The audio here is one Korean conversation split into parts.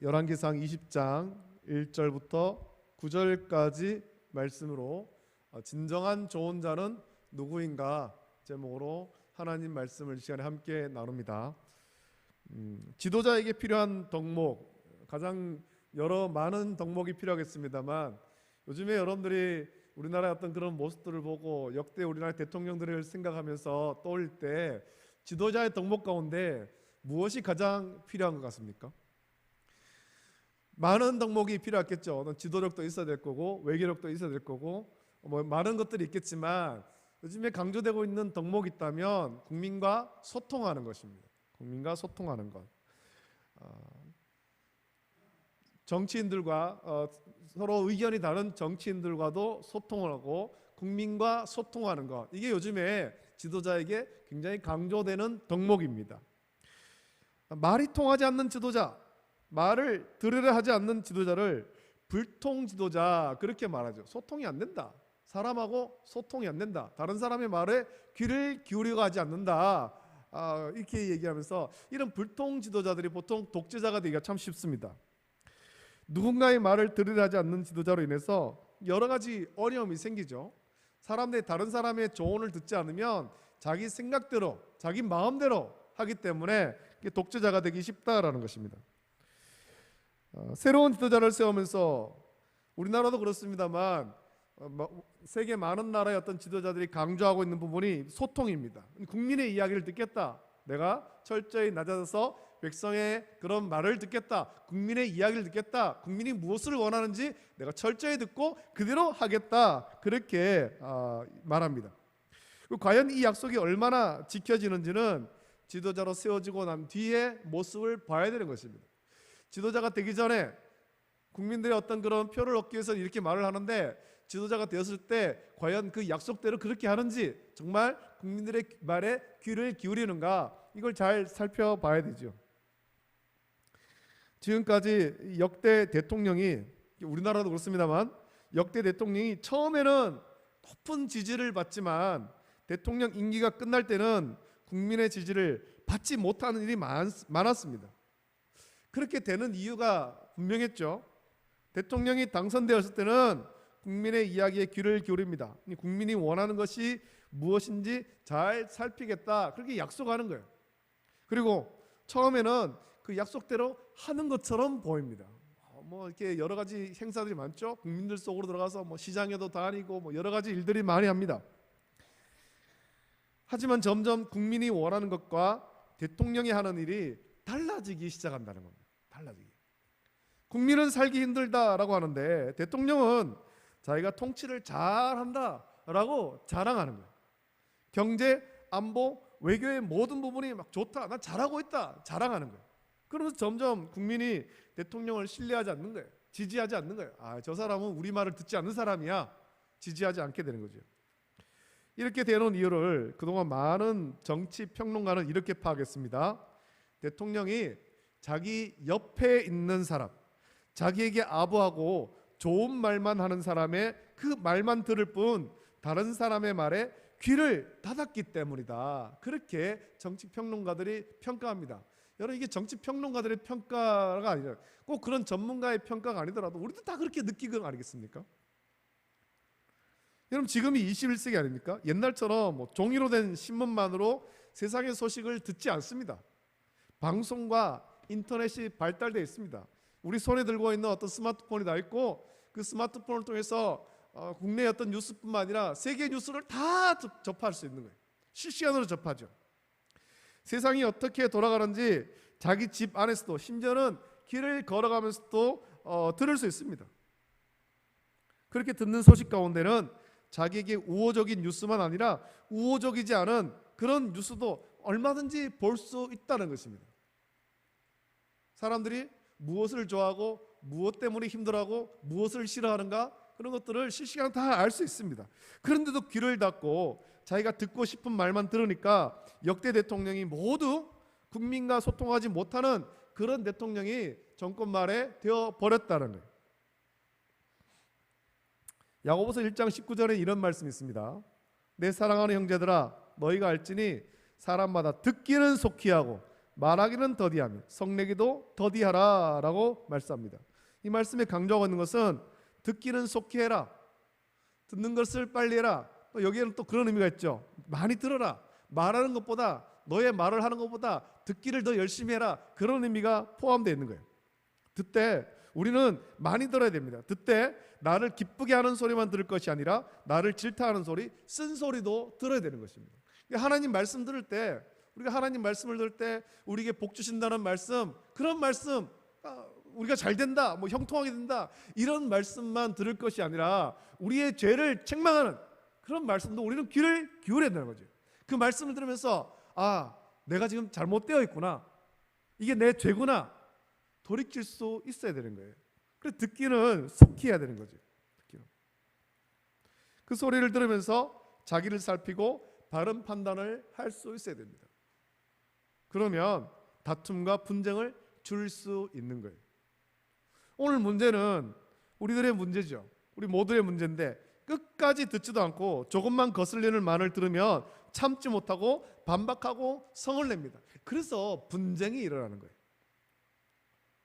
열왕기상 20장 1절부터 9절까지 말씀으로 진정한 좋은 자는 누구인가 제목으로 하나님 말씀을 이 시간에 함께 나눕니다. 지도자에게 필요한 덕목, 가장 많은 덕목이 필요하겠습니다만 요즘에 여러분들이 우리나라의 어떤 그런 모습들을 보고 역대 우리나라 대통령들을 생각하면서 떠올릴 때 지도자의 덕목 가운데 무엇이 가장 필요한 것 같습니까? 많은 덕목이 필요하겠죠. 지도력도 있어야 될 거고 외교력도 있어야 될 거고 많은 것들이 있겠지만 요즘에 강조되고 있는 덕목이 있다면 국민과 소통하는 것입니다. 국민과 소통하는 것. 정치인들과 서로 의견이 다른 정치인들과도 소통을 하고 국민과 소통하는 것, 이게 요즘에 지도자에게 굉장히 강조되는 덕목입니다. 말이 통하지 않는 지도자, 말을 들으려 하지 않는 지도자를 불통 지도자 그렇게 말하죠. 소통이 안 된다. 사람하고 소통이 안 된다. 다른 사람의 말에 귀를 기울이고 하지 않는다. 이렇게 얘기하면서 이런 불통 지도자들이 보통 독재자가 되기가 참 쉽습니다. 누군가의 말을 들으려 하지 않는 지도자로 인해서 여러 가지 어려움이 생기죠. 사람들이 다른 사람의 조언을 듣지 않으면 자기 생각대로, 자기 마음대로 하기 때문에 독재자가 되기 쉽다라는 것입니다. 새로운 지도자를 세우면서 우리나라도 그렇습니다만 세계 많은 나라의 어떤 지도자들이 강조하고 있는 부분이 소통입니다. 국민의 이야기를 듣겠다. 내가 철저히 낮아져서 백성의 그런 말을 듣겠다. 국민의 이야기를 듣겠다. 국민이 무엇을 원하는지 내가 철저히 듣고 그대로 하겠다. 그렇게 말합니다. 과연 이 약속이 얼마나 지켜지는지는 지도자로 세워지고 난 뒤에 모습을 봐야 되는 것입니다. 지도자가 되기 전에 국민들의 어떤 그런 표를 얻기 위해서 이렇게 말을 하는데 지도자가 되었을 때 과연 그 약속대로 그렇게 하는지, 정말 국민들의 말에 귀를 기울이는가, 이걸 잘 살펴봐야 되죠. 지금까지 역대 대통령이, 우리나라도 그렇습니다만 역대 대통령이 처음에는 높은 지지를 받지만 대통령 임기가 끝날 때는 국민의 지지를 받지 못하는 일이 많았습니다. 그렇게 되는 이유가 분명했죠. 대통령이 당선되었을 때는 국민의 이야기에 귀를 기울입니다. 국민이 원하는 것이 무엇인지 잘 살피겠다, 그렇게 약속하는 거예요. 그리고 처음에는 그 약속대로 하는 것처럼 보입니다. 이렇게 여러 가지 행사들이 많죠. 국민들 속으로 들어가서 시장에도 다니고 여러 가지 일들이 많이 합니다. 하지만 점점 국민이 원하는 것과 대통령이 하는 일이 달라지기 시작한다는 겁니다. 달라지기. 국민은 살기 힘들다라고 하는데 대통령은 자기가 통치를 잘한다라고 자랑하는 거예요. 경제, 안보, 외교의 모든 부분이 막 좋다, 난 잘하고 있다 자랑하는 거예요. 그러면서 점점 국민이 대통령을 신뢰하지 않는 거예요. 지지하지 않는 거예요. 저 사람은 우리 말을 듣지 않는 사람이야. 지지하지 않게 되는 거죠. 이렇게 되는 이유를 그동안 많은 정치 평론가는 이렇게 파악했습니다. 대통령이 자기 옆에 있는 사람, 자기에게 아부하고 좋은 말만 하는 사람의 그 말만 들을 뿐 다른 사람의 말에 귀를 닫았기 때문이다. 그렇게 정치평론가들이 평가합니다. 여러분, 이게 정치평론가들의 평가가 아니라 꼭 그런 전문가의 평가가 아니더라도 우리도 다 그렇게 느끼는 거 아니겠습니까? 여러분, 지금이 21세기 아닙니까? 옛날처럼 종이로 된 신문만으로 세상의 소식을 듣지 않습니다. 방송과 인터넷이 발달되어 있습니다. 우리 손에 들고 있는 어떤 스마트폰이 다 있고 그 스마트폰을 통해서 국내의 어떤 뉴스뿐만 아니라 세계 뉴스를 다 접할 수 있는 거예요. 실시간으로 접하죠. 세상이 어떻게 돌아가는지 자기 집 안에서도, 심지어는 길을 걸어가면서도 들을 수 있습니다. 그렇게 듣는 소식 가운데는 자기에게 우호적인 뉴스만 아니라 우호적이지 않은 그런 뉴스도 얼마든지 볼 수 있다는 것입니다. 사람들이 무엇을 좋아하고 무엇 때문에 힘들어하고 무엇을 싫어하는가, 그런 것들을 실시간으로 다 알 수 있습니다. 그런데도 귀를 닫고 자기가 듣고 싶은 말만 들으니까 역대 대통령이 모두 국민과 소통하지 못하는 그런 대통령이 정권 말에 되어버렸다는 거예요. 야고보서 1장 19절에 이런 말씀이 있습니다. 내 사랑하는 형제들아, 너희가 알지니 사람마다 듣기는 속히 하고 말하기는 더디하며 성내기도 더디하라 라고 말씀합니다. 이 말씀에 강조하고 있는 것은 듣기는 속히 해라, 듣는 것을 빨리 해라. 여기에는 또 그런 의미가 있죠. 많이 들어라. 말하는 것보다, 너의 말을 하는 것보다 듣기를 더 열심히 해라. 그런 의미가 포함되어 있는 거예요. 듣되 우리는 많이 들어야 됩니다. 듣되 나를 기쁘게 하는 소리만 들을 것이 아니라 나를 질타하는 소리, 쓴 소리도 들어야 되는 것입니다. 하나님 말씀 들을 때, 우리가 하나님 말씀을 들을 때 우리에게 복 주신다는 말씀, 그런 말씀, 우리가 잘 된다, 뭐 형통하게 된다, 이런 말씀만 들을 것이 아니라 우리의 죄를 책망하는 그런 말씀도 우리는 귀를 기울여야 되는 거죠. 그 말씀을 들으면서 내가 지금 잘못되어 있구나, 이게 내 죄구나, 돌이킬 수 있어야 되는 거예요. 그래서 듣기는 속히 해야 되는 거죠. 듣기는. 그 소리를 들으면서 자기를 살피고 바른 판단을 할 수 있어야 됩니다. 그러면 다툼과 분쟁을 줄일 수 있는 거예요. 오늘 문제는 우리들의 문제죠. 우리 모두의 문제인데 끝까지 듣지도 않고 조금만 거슬리는 말을 들으면 참지 못하고 반박하고 성을 냅니다. 그래서 분쟁이 일어나는 거예요.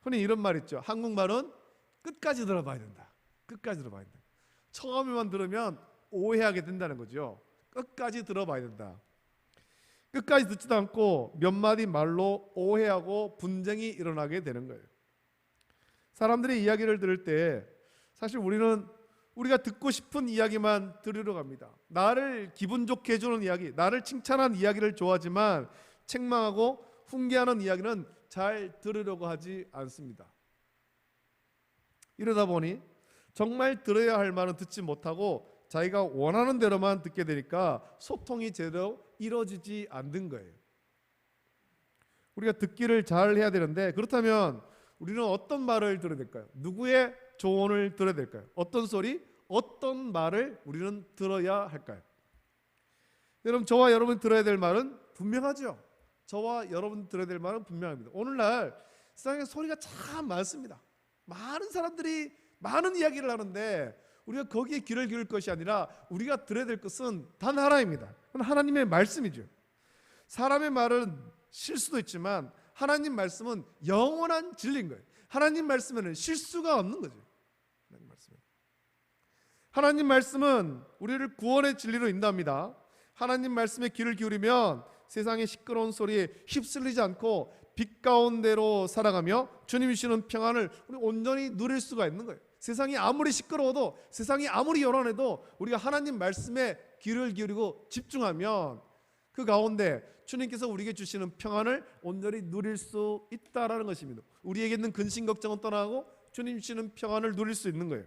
흔히 이런 말 있죠. 한국말은 끝까지 들어봐야 된다. 끝까지 들어봐야 된다. 처음에만 들으면 오해하게 된다는 거죠. 끝까지 들어봐야 된다. 끝까지 듣지도 않고 몇 마디 말로 오해하고 분쟁이 일어나게 되는 거예요. 사람들의 이야기를 들을 때 사실 우리가 듣고 싶은 이야기만 들으러 갑니다. 나를 기분 좋게 해주는 이야기, 나를 칭찬한 이야기를 좋아하지만 책망하고 훈계하는 이야기는 잘 들으려고 하지 않습니다. 이러다 보니 정말 들어야 할 말은 듣지 못하고 자기가 원하는 대로만 듣게 되니까 소통이 제대로 이루어지지 않는 거예요. 우리가 듣기를 잘 해야 되는데, 그렇다면 우리는 어떤 말을 들어야 될까요? 누구의 조언을 들어야 될까요? 어떤 소리, 어떤 말을 우리는 들어야 할까요? 여러분, 저와 여러분이 들어야 될 말은 분명하죠. 저와 여러분 들어야 될 말은 분명합니다. 오늘날 세상에 소리가 참 많습니다. 많은 사람들이 많은 이야기를 하는데 우리가 거기에 귀를 기울일 것이 아니라 우리가 들어야 될 것은 단 하나입니다. 그건 하나님의 말씀이죠. 사람의 말은 실수도 있지만 하나님 말씀은 영원한 진리인 거예요. 하나님 말씀에는 실수가 없는 거죠. 하나님 말씀은 우리를 구원의 진리로 인도합니다. 하나님 말씀에 귀를 기울이면 세상의 시끄러운 소리에 휩쓸리지 않고 빛 가운데로 살아가며 주님이 주시는 평안을 우리 온전히 누릴 수가 있는 거예요. 세상이 아무리 시끄러워도, 세상이 아무리 요란해도 우리가 하나님 말씀에 귀를 기울이고 집중하면 그 가운데 주님께서 우리에게 주시는 평안을 온전히 누릴 수 있다라는 것입니다. 우리에게 있는 근심 걱정은 떠나고 주님 주시는 평안을 누릴 수 있는 거예요.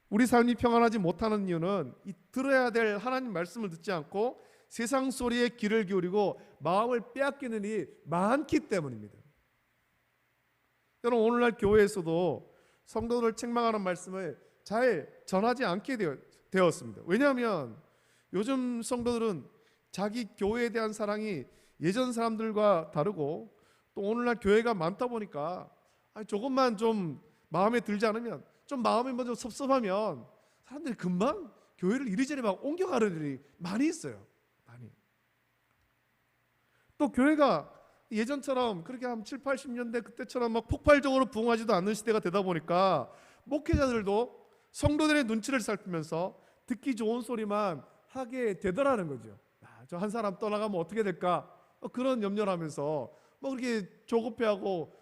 우리 삶이 평안하지 못하는 이유는 이 들어야 될 하나님 말씀을 듣지 않고 세상 소리에 귀를 기울이고 마음을 빼앗기는 일이 많기 때문입니다. 여러분, 오늘날 교회에서도 성도들을 책망하는 말씀을 잘 전하지 않게 되었습니다. 왜냐하면 요즘 성도들은 자기 교회에 대한 사랑이 예전 사람들과 다르고 또 오늘날 교회가 많다 보니까 조금만 좀 마음에 들지 않으면, 좀 마음이 먼저 섭섭하면 사람들이 금방 교회를 이리저리 막 옮겨가는 일이 많이 있어요. 많이. 또 교회가 예전처럼 그렇게 한 7, 80년대 그때처럼 막 폭발적으로 부흥하지도 않는 시대가 되다 보니까 목회자들도 성도들의 눈치를 살피면서 듣기 좋은 소리만 하게 되더라는 거죠. 저 한 사람 떠나가면 어떻게 될까? 그런 염려를 하면서 그렇게 조급해하고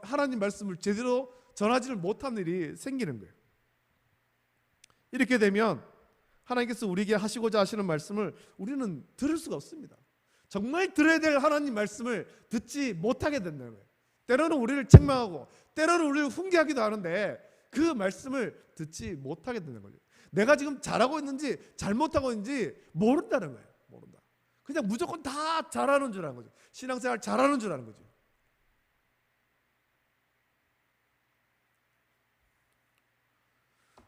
하나님 말씀을 제대로 전하지를 못한 일이 생기는 거예요. 이렇게 되면 하나님께서 우리에게 하시고자 하시는 말씀을 우리는 들을 수가 없습니다. 정말 들어야 될 하나님 말씀을 듣지 못하게 된다는 거예요. 때로는 우리를 책망하고 때로는 우리를 훈계하기도 하는데 그 말씀을 듣지 못하게 되는 거죠. 내가 지금 잘하고 있는지 잘못하고 있는지 모른다는 거예요. 모른다. 그냥 무조건 다 잘하는 줄 아는 거죠. 신앙생활 잘하는 줄 아는 거죠.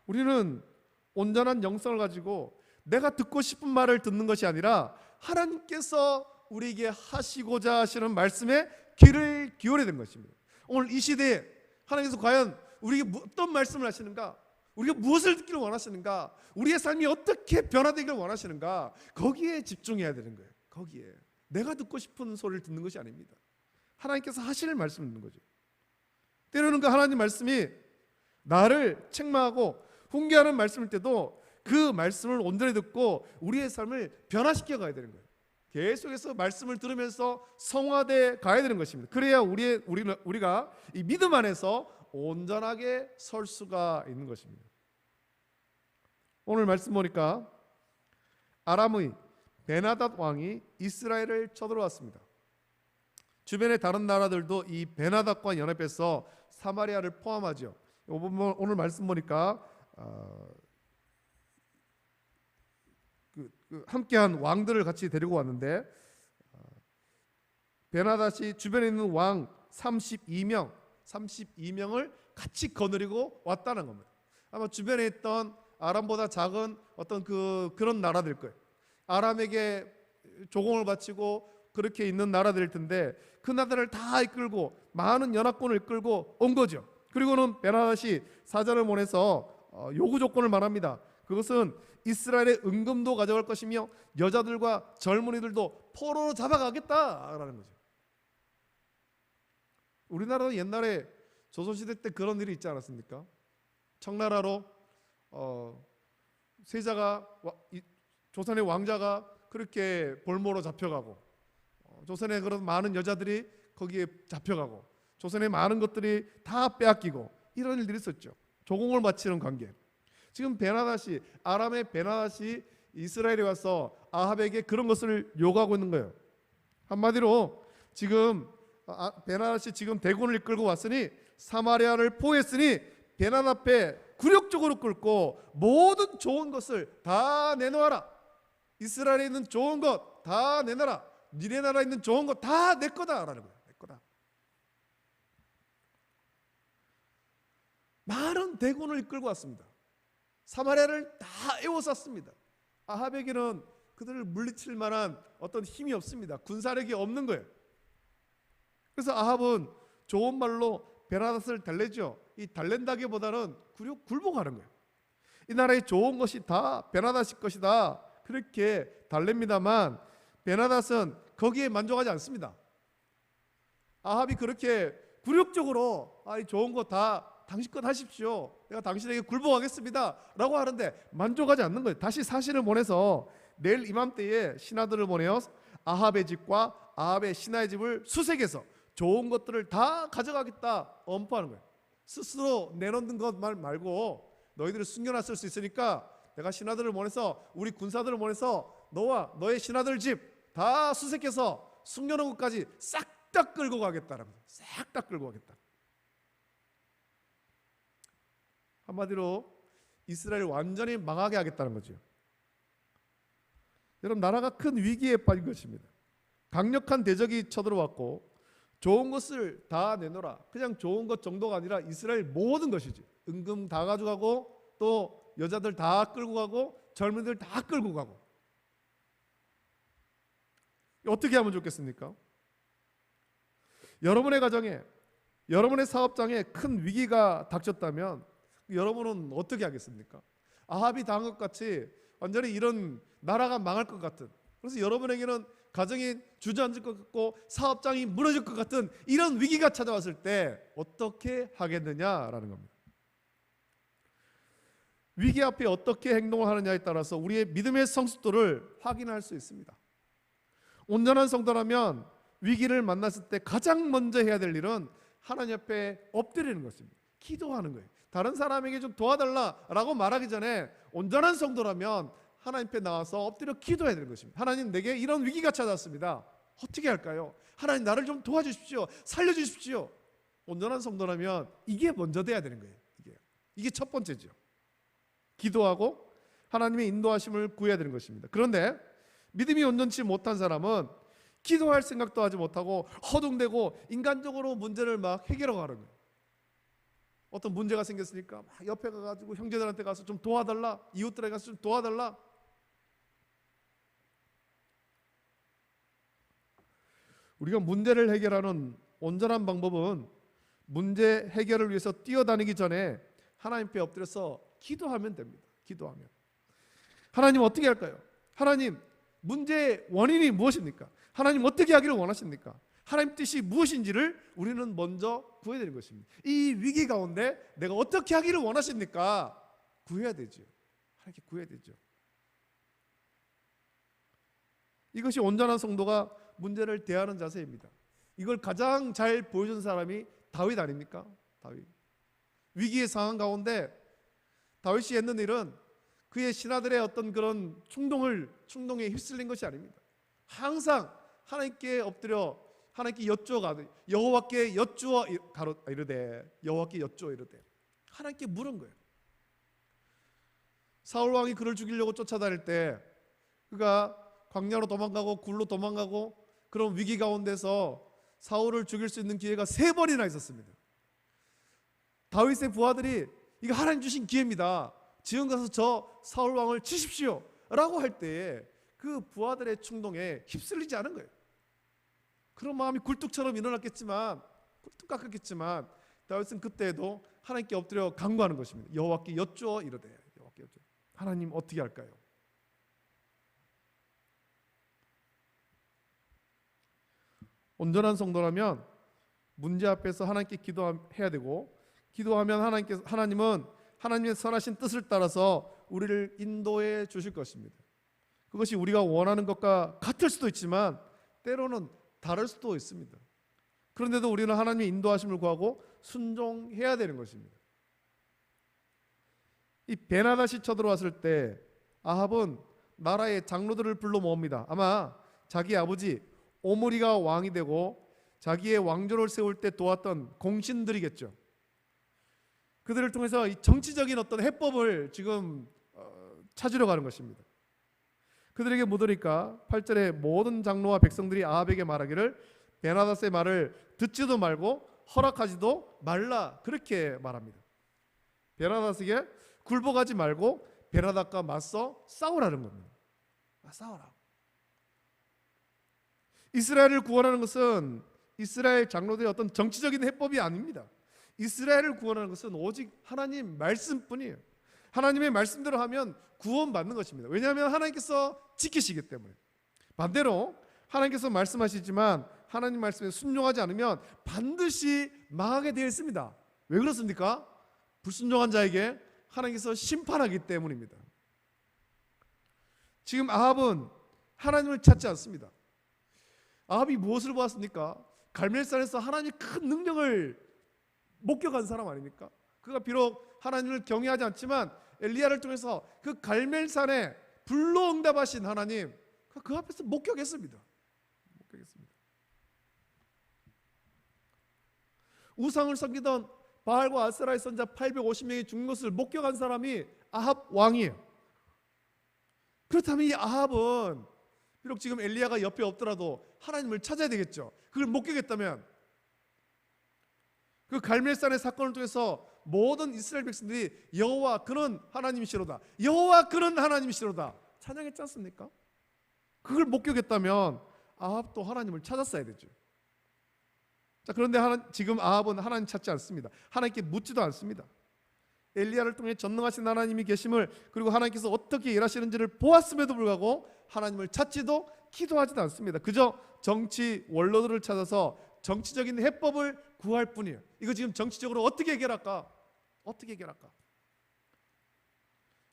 우리는 온전한 영성을 가지고 내가 듣고 싶은 말을 듣는 것이 아니라 하나님께서 우리에게 하시고자 하시는 말씀에 귀를 기울여야 되는 것입니다. 오늘 이 시대에 하나님께서 과연 우리에게 어떤 말씀을 하시는가, 우리가 무엇을 듣기를 원하시는가, 우리의 삶이 어떻게 변화되기를 원하시는가, 거기에 집중해야 되는 거예요. 거기에 내가 듣고 싶은 소리를 듣는 것이 아닙니다. 하나님께서 하실 말씀을 듣는 거죠. 때로는 그 하나님 말씀이 나를 책망하고 훈계하는 말씀일 때도 그 말씀을 온전히 듣고 우리의 삶을 변화시켜 가야 되는 거예요. 계속해서 말씀을 들으면서 성화돼 가야 되는 것입니다. 그래야 우리가 이 믿음 안에서 온전하게 설 수가 있는 것입니다. 오늘 말씀 보니까 아람의 베나닷 왕이 이스라엘을 쳐들어왔습니다. 주변의 다른 나라들도 이 베나닷과 연합해서 사마리아를 포함하죠. 오늘 말씀 보니까 함께한 왕들을 같이 데리고 왔는데 베나닷이 주변에 있는 왕 32명을 같이 거느리고 왔다는 겁니다. 아마 주변에 있던 아람보다 작은 어떤 그런 나라들 거예요. 아람에게 조공을 바치고 그렇게 있는 나라들일 텐데 그 나라를 다 이끌고 많은 연합군을 이끌고 온 거죠. 그리고는 베나닷이 사절을 보내서 요구 조건을 말합니다. 그것은 이스라엘의 은금도 가져갈 것이며 여자들과 젊은이들도 포로로 잡아가겠다라는 거죠. 우리나라도 옛날에 조선시대 때 그런 일이 있지 않았습니까? 청나라로 세자가 조선의 왕자가 그렇게 볼모로 잡혀가고 조선의 그런 많은 여자들이 거기에 잡혀가고 조선의 많은 것들이 다 빼앗기고 이런 일들이 있었죠. 조공을 바치는 관계. 지금 베나닷이 아람의 베나닷이 이스라엘에 와서 아합에게 그런 것을 요구하고 있는 거예요. 한마디로 지금 베나닷이 지금 대군을 이끌고 왔으니 사마리아를 포했으니 베나닷 앞에 굴욕적으로 끌고 모든 좋은 것을 다 내놓아라. 이스라엘에 있는 좋은 것 다 내놔라. 니네 나라에 있는 좋은 것 다 내 거다라는 거예요. 내 거다. 많은 대군을 이끌고 왔습니다. 사마리아를 다 에워쌌습니다. 아합에게는 그들을 물리칠 만한 어떤 힘이 없습니다. 군사력이 없는 거예요. 그래서 아합은 좋은 말로 베나닷을 달래죠. 이 달랜다기보다는 굴복하는 거예요. 이 나라의 좋은 것이 다 베나닷이 것이다. 그렇게 달랩니다만 베나닷은 거기에 만족하지 않습니다. 아합이 그렇게 굴욕적으로 이 좋은 거 다 당신 것 하십시오. 내가 당신에게 굴복하겠습니다. 라고 하는데 만족하지 않는 거예요. 다시 사신을 보내서 내일 이맘때에 신하들을 보내어 아합의 집과 아합의 신하의 집을 수색해서 좋은 것들을 다 가져가겠다 엄포하는 거예요. 스스로 내놓는 것 말고 너희들을 숨겨놨을 수 있으니까 내가 신하들을 보내서 우리 군사들을 보내서 너와 너의 신하들 집 다 수색해서 숨겨놓은 것까지 싹 다 끌고 가겠다라고. 싹 다 끌고 가겠다. 한마디로 이스라엘을 완전히 망하게 하겠다는 거죠. 여러분, 나라가 큰 위기에 빠진 것입니다. 강력한 대적이 쳐들어왔고 좋은 것을 다 내놓으라. 그냥 좋은 것 정도가 아니라 이스라엘 모든 것이지. 은금 다 가져가고 또 여자들 다 끌고 가고 젊은이들 다 끌고 가고. 어떻게 하면 좋겠습니까? 여러분의 가정에, 여러분의 사업장에 큰 위기가 닥쳤다면 여러분은 어떻게 하겠습니까? 아합이 당한 것 같이 완전히 이런 나라가 망할 것 같은, 그래서 여러분에게는 가정이 주저앉을 것 같고 사업장이 무너질 것 같은 이런 위기가 찾아왔을 때 어떻게 하겠느냐라는 겁니다. 위기 앞에 어떻게 행동을 하느냐에 따라서 우리의 믿음의 성숙도를 확인할 수 있습니다. 온전한 성도라면 위기를 만났을 때 가장 먼저 해야 될 일은 하나님 앞에 엎드리는 것입니다. 기도하는 거예요. 다른 사람에게 좀 도와달라라고 말하기 전에 온전한 성도라면 하나님 앞에 나와서 엎드려 기도해야 되는 것입니다. 하나님, 내게 이런 위기가 찾아왔습니다. 어떻게 할까요? 하나님, 나를 좀 도와주십시오. 살려주십시오. 온전한 성도라면 이게 먼저 돼야 되는 거예요. 이게 첫 번째죠. 기도하고 하나님의 인도하심을 구해야 되는 것입니다. 그런데 믿음이 온전치 못한 사람은 기도할 생각도 하지 못하고 허둥대고 인간적으로 문제를 막 해결하고 가는 거예요. 어떤 문제가 생겼으니까 막 옆에 가가지고 형제들한테 가서 좀 도와달라, 이웃들에게 가서 좀 도와달라. 우리가 문제를 해결하는 온전한 방법은 문제 해결을 위해서 뛰어다니기 전에 하나님 앞에 엎드려서 기도하면 됩니다. 기도하면. 하나님, 어떻게 할까요? 하나님, 문제의 원인이 무엇입니까? 하나님 어떻게 하기를 원하십니까? 하나님 뜻이 무엇인지를 우리는 먼저 구해야 되는 것입니다. 이 위기 가운데 내가 어떻게 하기를 원하십니까? 구해야 되죠. 하나님께 구해야 되죠. 이것이 온전한 성도가 문제를 대하는 자세입니다. 이걸 가장 잘 보여준 사람이 다윗 아닙니까? 다윗. 위기의 상황 가운데 다윗이 했는 일은 그의 신하들의 어떤 그런 충동에 휩쓸린 것이 아닙니다. 항상 하나님께 엎드려 하나님께 여쭈어 여호와께 여쭈어 이르되 여호와께 여쭈어 이르되 하나님께 물은 거예요. 사울 왕이 그를 죽이려고 쫓아다닐 때 그가 광야로 도망가고 굴로 도망가고 그런 위기 가운데서 사울을 죽일 수 있는 기회가 3번이나 있었습니다. 다윗의 부하들이 이거 하나님 주신 기회입니다. 지금 가서 저 사울 왕을 치십시오 라고 할 때에 그 부하들의 충동에 휩쓸리지 않은 거예요. 그런 마음이 굴뚝처럼 일어났겠지만 굴뚝 깎았겠지만 다윗은 그때에도 하나님께 엎드려 간구하는 것입니다. 여호와께 여쭈어 이르되 여호와께 여쭈어. 하나님 어떻게 할까요? 온전한 성도라면 문제 앞에서 하나님께 기도해야 되고 기도하면 하나님은 하나님의 선하신 뜻을 따라서 우리를 인도해 주실 것입니다. 그것이 우리가 원하는 것과 같을 수도 있지만 때로는 다를 수도 있습니다. 그런데도 우리는 하나님의 인도하심을 구하고 순종해야 되는 것입니다. 이 베나닷이 쳐들어왔을 때 아합은 나라의 장로들을 불러 모읍니다. 아마 자기 아버지 오므리가 왕이 되고 자기의 왕조를 세울 때 도왔던 공신들이겠죠. 그들을 통해서 이 정치적인 어떤 해법을 지금 찾으려 가는 것입니다. 그들에게 묻으니까 8절에 모든 장로와 백성들이 아합에게 말하기를 베나닷의 말을 듣지도 말고 허락하지도 말라 그렇게 말합니다. 베나닷에게 굴복하지 말고 베나닷과 맞서 싸우라는 겁니다. 싸우라. 이스라엘을 구원하는 것은 이스라엘 장로들의 어떤 정치적인 해법이 아닙니다. 이스라엘을 구원하는 것은 오직 하나님 말씀뿐이에요. 하나님의 말씀대로 하면 구원받는 것입니다. 왜냐하면 하나님께서 지키시기 때문에. 반대로 하나님께서 말씀하시지만 하나님 말씀에 순종하지 않으면 반드시 망하게 되어 있습니다. 왜 그렇습니까? 불순종한 자에게 하나님께서 심판하기 때문입니다. 지금 아합은 하나님을 찾지 않습니다. 아합이 무엇을 보았습니까? 갈멜산에서 하나님의 큰 능력을 목격한 사람 아닙니까? 그가 비록 하나님을 경외하지 않지만 엘리야를 통해서 그 갈멜산에 불로 응답하신 하나님 그 앞에서 목격했습니다. 우상을 섬기던 바알과 아세라의 선자 850명이 죽는 것을 목격한 사람이 아합 왕이에요. 그렇다면 이 아합은 비록 지금 엘리야가 옆에 없더라도 하나님을 찾아야 되겠죠. 그걸 목격했다면 그 갈멜산의 사건을 통해서 모든 이스라엘 백성들이 여호와 그는 하나님이시로다, 여호와 그는 하나님이시로다 찬양했지 않습니까? 그걸 목격했다면 아합도 하나님을 찾았어야 되죠. 자, 그런데 지금 아합은 하나님 찾지 않습니다. 하나님께 묻지도 않습니다. 엘리야를 통해 전능하신 하나님이 계심을 그리고 하나님께서 어떻게 일하시는지를 보았음에도 불구하고 하나님을 찾지도 기도하지도 않습니다. 그저 정치 원로들을 찾아서 정치적인 해법을 구할 뿐이에요. 이거 지금 정치적으로 어떻게 해결할까?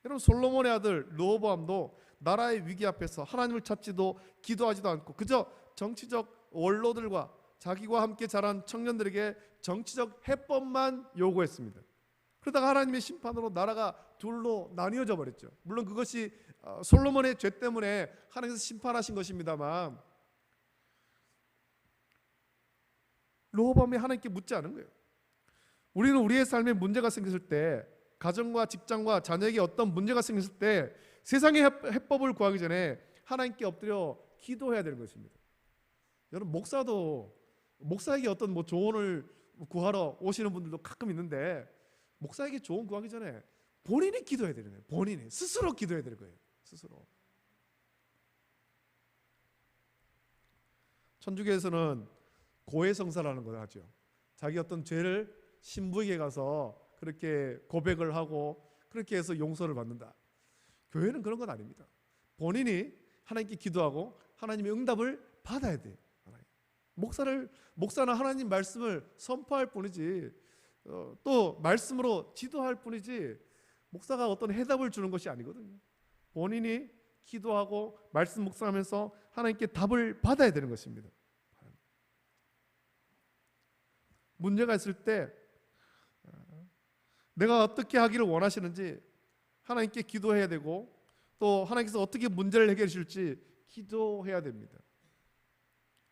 여러분, 솔로몬의 아들 르호보암도 나라의 위기 앞에서 하나님을 찾지도 기도하지도 않고 그저 정치적 원로들과 자기와 함께 자란 청년들에게 정치적 해법만 요구했습니다. 그러다가 하나님의 심판으로 나라가 둘로 나뉘어져 버렸죠. 물론 그것이 솔로몬의 죄 때문에 하나님께서 심판하신 것입니다만 르호보암이 하나님께 묻지 않은 거예요. 우리는 우리의 삶에 문제가 생겼을 때, 가정과 직장과 자녀에게 어떤 문제가 생겼을 때 세상의 해법을 구하기 전에 하나님께 엎드려 기도해야 되는 것입니다. 여러분, 목사에게 어떤 조언을 구하러 오시는 분들도 가끔 있는데 목사에게 조언 구하기 전에 본인이 기도해야 되는 거예요. 본인이 스스로 기도해야 되는 거예요. 스스로. 천주교에서는 고해성사라는 걸 하죠. 자기 어떤 죄를 신부에게 가서 그렇게 고백을 하고 그렇게 해서 용서를 받는다. 교회는 그런 건 아닙니다. 본인이 하나님께 기도하고 하나님의 응답을 받아야 돼. 목사는 하나님 말씀을 선포할 뿐이지 또 말씀으로 지도할 뿐이지 목사가 어떤 해답을 주는 것이 아니거든요. 본인이 기도하고 말씀 묵상하면서 하나님께 답을 받아야 되는 것입니다. 문제가 있을 때 내가 어떻게 하기를 원하시는지 하나님께 기도해야 되고 또 하나님께서 어떻게 문제를 해결해 주실지 기도해야 됩니다.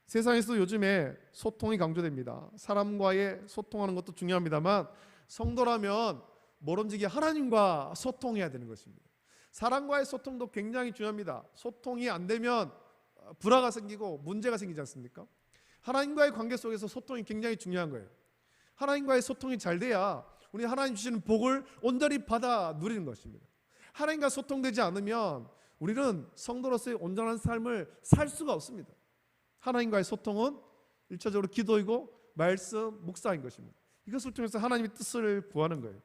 세상에서 요즘에 소통이 강조됩니다. 사람과의 소통하는 것도 중요합니다만 성도라면 모름지기 하나님과 소통해야 되는 것입니다. 사람과의 소통도 굉장히 중요합니다. 소통이 안 되면 불화가 생기고 문제가 생기지 않습니까? 하나님과의 관계 속에서 소통이 굉장히 중요한 거예요. 하나님과의 소통이 잘 돼야 우리 하나님 주시는 복을 온전히 받아 누리는 것입니다. 하나님과 소통되지 않으면 우리는 성도로서의 온전한 삶을 살 수가 없습니다. 하나님과의 소통은 1차적으로 기도이고 말씀, 묵상인 것입니다. 이것을 통해서 하나님의 뜻을 구하는 거예요.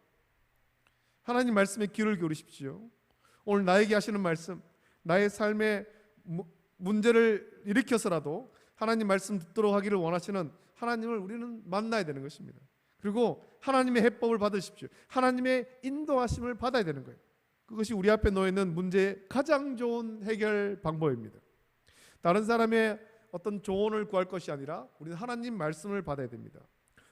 하나님 말씀에 귀를 기울이십시오. 오늘 나에게 하시는 말씀, 나의 삶에 문제를 일으켜서라도 하나님 말씀 듣도록 하기를 원하시는 하나님을 우리는 만나야 되는 것입니다. 그리고 하나님의 해법을 받으십시오. 하나님의 인도하심을 받아야 되는 거예요. 그것이 우리 앞에 놓여 있는 문제의 가장 좋은 해결 방법입니다. 다른 사람의 어떤 조언을 구할 것이 아니라 우리는 하나님 말씀을 받아야 됩니다.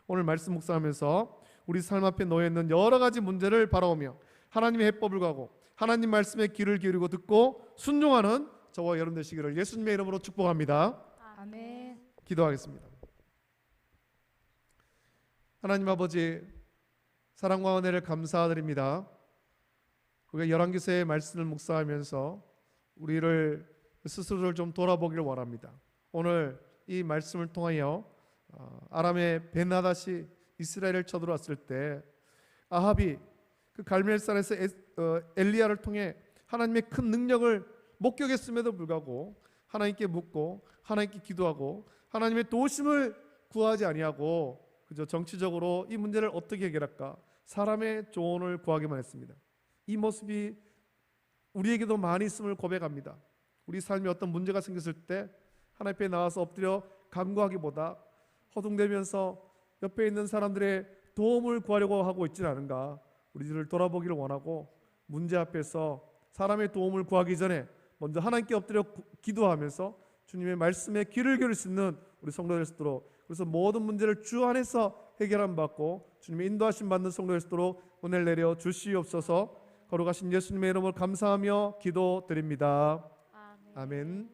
오늘 말씀 묵상하면서 우리 삶 앞에 놓여 있는 여러 가지 문제를 바라보며 하나님의 해법을 구하고 하나님 말씀에 귀를 기울이고 듣고 순종하는 저와 여러분 되시기를 예수님의 이름으로 축복합니다. 아멘. 기도하겠습니다. 하나님 아버지, 사랑과 은혜를 감사드립니다. 우리가 열왕기서의 말씀을 묵상하면서 우리를 스스로를 좀 돌아보기를 원합니다. 오늘 이 말씀을 통하여 아람의 벤하닷이 이스라엘을 쳐들어왔을 때 아합이 그 갈멜산에서 엘리야를 통해 하나님의 큰 능력을 목격했음에도 불구하고 하나님께 묻고 하나님께 기도하고 하나님의 도우심을 구하지 아니하고 그저 정치적으로 이 문제를 어떻게 해결할까 사람의 조언을 구하기만 했습니다. 이 모습이 우리에게도 많이 있음을 고백합니다. 우리 삶에 어떤 문제가 생겼을 때 하나님 앞에 나와서 엎드려 간구하기보다 허둥대면서 옆에 있는 사람들의 도움을 구하려고 하고 있지는 않은가. 우리들을 돌아보기를 원하고 문제 앞에서 사람의 도움을 구하기 전에 먼저 하나님께 엎드려 기도하면서 주님의 말씀에 귀를 기울일 수 있는 우리 성도 될 수 있도록, 그래서 모든 문제를 주 안에서 해결함 받고 주님의 인도하심 받는 성도 될 수 있도록 은혜를 내려 주시옵소서. 거룩하신 예수님의 이름으로 감사하며 기도드립니다. 아멘.